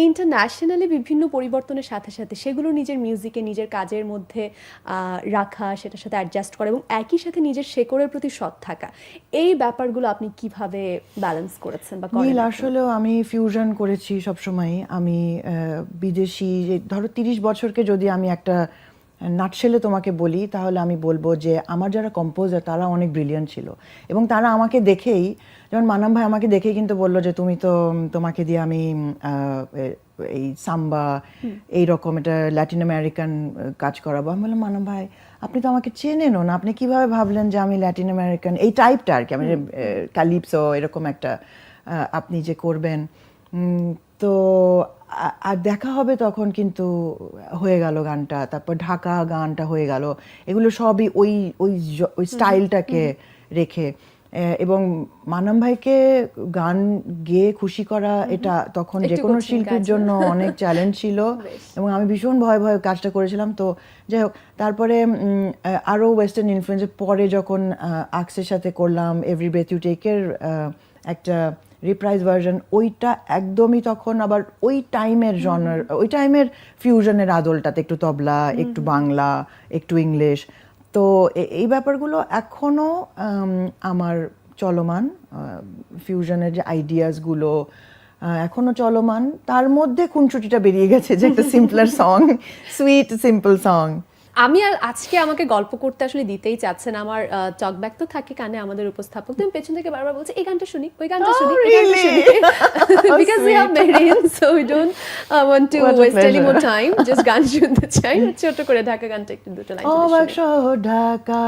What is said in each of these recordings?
Internationally বিভিন্ন পরিবর্তনের সাথে সাথে সেগুলো নিজের মিউজিকে নিজের কাজের মধ্যে রাখা, সেটার সাথে অ্যাডজাস্ট করা এবং একই সাথে নিজের শেকড়ের প্রতি সৎ থাকা, এই ব্যাপারগুলো আপনি কিভাবে ব্যালেন্স করেছেন বা করেন নীল এখন? আসলেও আমি ফিউশন করেছি সবসময়। আমি বিদেশি ধরো 30 বছরকে যদি আমি একটা নাটশেলে তোমাকে বলি, তাহলে আমি বলবো যে আমার যারা কম্পোজার তারা অনেক ব্রিলিয়ান্ট ছিল, এবং তারা আমাকে দেখেই, যেমন মানাম ভাই আমাকে দেখেই কিন্তু বললো যে তুমি তো, তোমাকে দিয়ে আমি এই সাম্বা এইরকম এটা ল্যাটিন আমেরিকান কাজ করাবো। আমি বললাম মানাম ভাই আপনি তো আমাকে চেনেনও না, আপনি কিভাবে ভাবলেন যে আমি ল্যাটিন আমেরিকান এই টাইপটা আর কি, আমি ক্যালিপসো এরকম একটা আপনি যে করবেন। তো আর দেখা হবে তখন কিন্তু হয়ে গেল গানটা, তারপর ঢাকা গানটা হয়ে গেল, এগুলো সবই ওই ওই ওই স্টাইলটাকে রেখে। এবং মানাম ভাইকে গান গেয়ে খুশি করা এটা তখন যে কোনো শিল্পীর জন্য অনেক চ্যালেঞ্জ ছিল, এবং আমি ভীষণ ভয়ে ভয়ে কাজটা করেছিলাম। তো যাই হোক, তারপরে আরও ওয়েস্টার্ন ইনফ্লুয়েন্সের পরে যখন আকসের সাথে করলাম এভরি ব্রেথ ইউ টেকের একটা রিপ্রাইজ ভার্সন, ওইটা একদমই তখন আবার ওই টাইমের জনার, ওই টাইমের ফিউশনের আদলটাতে একটু তবলা, একটু বাংলা, একটু ইংলিশ। তো এই ব্যাপারগুলো এখনো আমার চলমান, ফিউশনের যে আইডিয়াসগুলো এখনো চলমান। তার মধ্যে খুনসুটিটা বেরিয়ে গেছে যে একটা simpler song, sweet simple song. আমি আর আজকে আমাকে গল্প করতে আসলে দিতেই চাচ্ছেন, আমার টকব্যাক তো থাকে কানে আমাদের উপস্থাপক, তুমি পেছন থেকে বারবার বলছে এই গানটা শুনি, ওই গানটা শুনি, এই গানটা শুনি, because we have marine, so we don't want to West any more time, just গান শুনতে চাই। ছোট করে ঢাকা গানটা একটু দুটো লাইন অবাক শহর ঢাকা,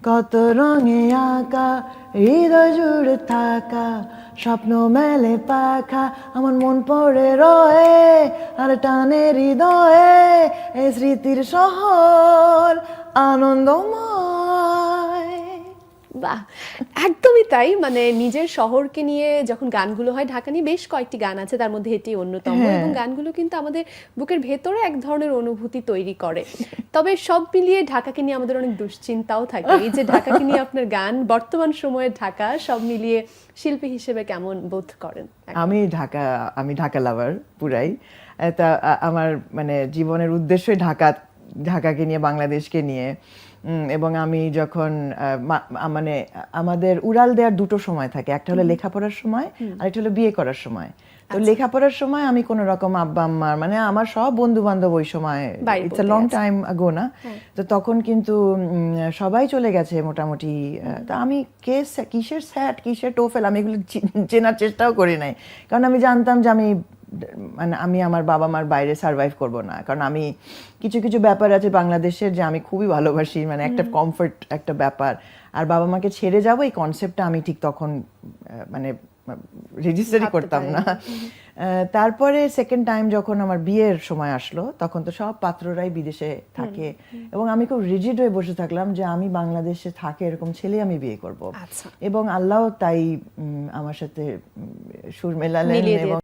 কত রঙে আঁকা, হৃদয় জুড়ে থাকা, স্বপ্ন মেলে পাখা, আমার মন পড়ে রয়ে আর টানে হৃদয়ে, এই স্মৃতির শহর আনন্দময়। বাহ, একদমই তাই। মানে নিজের শহরকে নিয়ে যখন গানগুলো হয়, ঢাকা নিয়ে বেশ কয়েকটি গান আছে, তার মধ্যে এটি অন্যতম, এবং গানগুলো কিন্তু আমাদের বুকের ভেতরে এক ধরনের অনুভূতি তৈরি করে। তবে সব মিলিয়ে ঢাকাকে নিয়ে আমাদের অনেক দুশ্চিন্তাও থাকে। এই যে ঢাকাকে নিয়ে আপনার গান, বর্তমান সময়ে ঢাকা, সব মিলিয়ে শিল্পী হিসেবে কেমন বোধ করেন? আমি ঢাকা লাভার পুরাই। তা আমার মানে জীবনের উদ্দেশ্যই ঢাকাকে নিয়ে, বাংলাদেশকে নিয়ে। এবং আমি যখন মানে আমাদের উড়াল দেওয়ার দুটো সময় থাকে, একটা হলো লেখাপড়ার সময়, আর একটা হলো বিয়ে করার সময়। তো লেখাপড়ার সময় আমি কোনো রকম আব্বা আম্মার, মানে আমার সব বন্ধু বান্ধব ওই সময়, ইটস আ লং টাইম আগো না, তো তখন কিন্তু সবাই চলে গেছে মোটামুটি। তা আমি কিসের স্যাট কিসের টোফেল আমি এগুলো চেনার চেষ্টাও করি নাই, কারণ আমি জানতাম যে মানে আমি আমার বাবা মার বাইরে সার্ভাইভ করব না। কারণ আমি কিছু কিছু ব্যাপার আছে বাংলাদেশের যে আমি খুবই ভালোবাসি, মানে একটা কমফর্ট একটা ব্যাপার, আর বাবা মাকে ছেড়ে যাব এই কনসেপ্টটা আমি ঠিক তখন মানে রেজিস্টারই করতাম না। তারপরে সেকেন্ড টাইম যখন আমার বিয়ের সময় আসলো, তখন তো সব পাত্ররাই বিদেশে থাকে, এবং আমি খুব রিজিড হয়ে বসে থাকলাম যে আমি বাংলাদেশে থাকে এরকম ছেলে আমি বিয়ে করব। এবং আল্লাহ তাই আমার সাথে সুর মেলালেন এবং